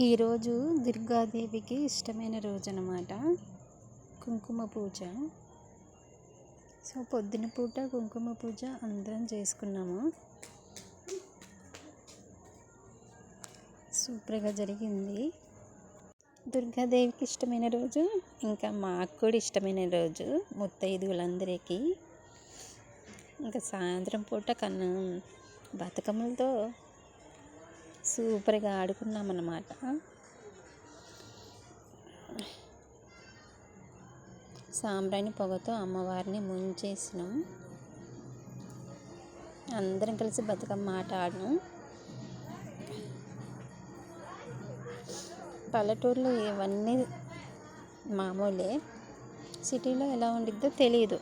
ఈరోజు దుర్గాదేవికి ఇష్టమైన రోజు అన్నమాట. కుంకుమ పూజ. సో పొద్దున పూట కుంకుమ పూజ అందరం చేసుకున్నాము. సూపర్గా జరిగింది. దుర్గాదేవికి ఇష్టమైన రోజు, ఇంకా మాకు కూడా ఇష్టమైన రోజు, ముత్తైదువులందరికీ. ఇంకా సాయంత్రం పూట బతుకమ్మలతో సూపర్గా ఆడుకున్నామన్నమాట. సాంబ్రాణి పొగతో అమ్మవారిని ముంచేసినాం. అందరం కలిసి బతుకమ్మ ఆట ఆడినాం. పల్లెటూరులో ఇవన్నీ మామూలే, సిటీలో ఎలా ఉండిద్దో తెలియదు.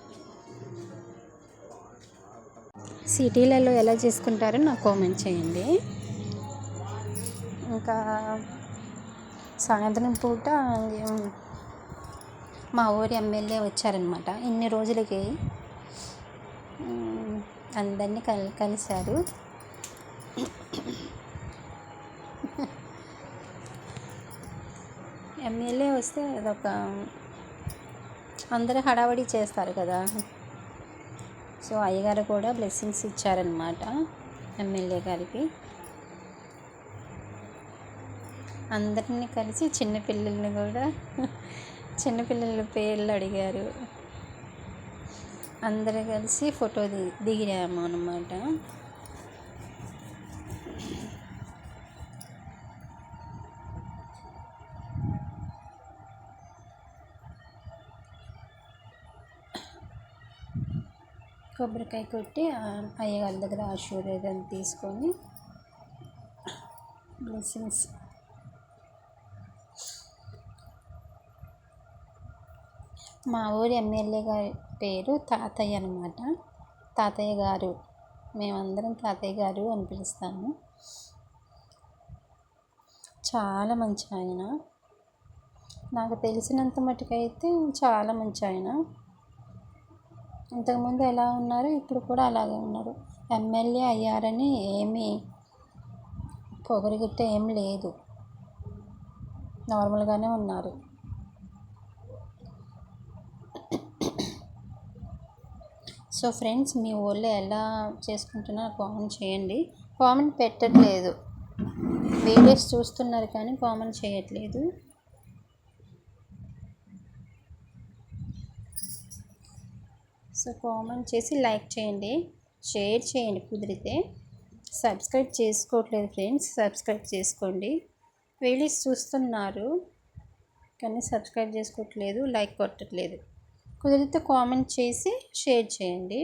సిటీలలో ఎలా చేసుకుంటారో నాకు కామెంట్ చేయండి. ఇంకా సాయంత్రం పూట మా ఊరి ఎమ్మెల్యే వచ్చారనమాట. ఇన్ని రోజులకి అందరినీ కలిశారు. ఎమ్మెల్యే వస్తే అదొక అందరూ హడావడి చేస్తారు కదా. సో అయ్యగారు కూడా బ్లెస్సింగ్స్ ఇచ్చారనమాట ఎమ్మెల్యే గారికి. అందరినీ కలిసి చిన్నపిల్లల్ని కూడా చిన్నపిల్లల పేర్లు అడిగారు. అందరూ కలిసి ఫోటో దిగాము అన్నమాట. కొబ్బరికాయ కొట్టి అయ్యగారి దగ్గర ఆశీర్వాదం తీసుకొని బ్లెస్సింగ్స్. మా ఊరి ఎమ్మెల్యే గారి పేరు తాతయ్య అన్నమాట. తాతయ్య గారు, మేమందరం తాతయ్య గారు అని పిలుస్తాము. చాలా మంచి ఆయన. నాకు తెలిసినంత మటుకైతే చాలా మంచి ఆయన. ఇంతకుముందు ఎలా ఉన్నారు, ఇప్పుడు కూడా అలాగే ఉన్నారు. ఎమ్మెల్యే అయ్యారని ఏమీ పొగరుగిట్ట ఏం లేదు, నార్మల్గానే ఉన్నారు. సో ఫ్రెండ్స్, మీ ఊళ్ళో ఎలా చేసుకుంటున్నారో కామెంట్ చేయండి. కామెంట్ పెట్టట్లేదు, వీడియోస్ చూస్తున్నారు కానీ కామెంట్ చేయట్లేదు. సో కామెంట్ చేసి లైక్ చేయండి, షేర్ చేయండి కుదిరితే. సబ్స్క్రైబ్ చేసుకోవట్లేదు ఫ్రెండ్స్, సబ్స్క్రైబ్ చేసుకోండి. వీడియోస్ చూస్తున్నారు కానీ సబ్స్క్రైబ్ చేసుకోవట్లేదు, లైక్ కొట్టట్లేదు. కుదిరితే కామెంట్ చేసి షేర్ చేయండి.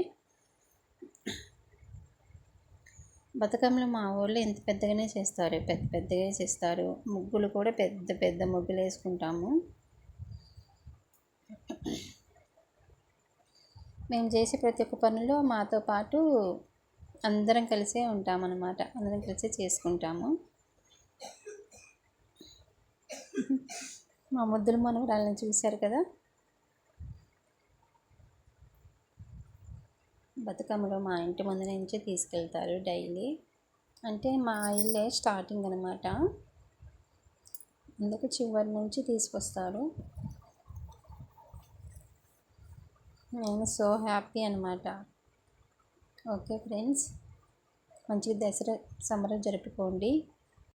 బతుకమ్మలు మా ఊళ్ళో ఎంత పెద్దగానే చేస్తారు, పెద్దగా చేస్తారు. ముగ్గులు కూడా పెద్ద పెద్ద ముగ్గులు వేసుకుంటాము. మేము చేసే ప్రతి ఒక్క పనిలో మాతో పాటు అందరం కలిసే ఉంటామన్నమాట. అందరం కలిసే చేసుకుంటాము. మా ముద్దుల మనవరాలను చూశారు కదా. బతుకమ్మలో మా ఇంటి ముందు నుంచే తీసుకెళ్తారు డైలీ. అంటే మా ఇల్లే స్టార్టింగ్ అనమాట, అందుకు చివరి నుంచి తీసుకొస్తారు. నేను సో హ్యాపీ అనమాట. ఓకే ఫ్రెండ్స్, మంచిగా దసరా సంబరం జరుపుకోండి.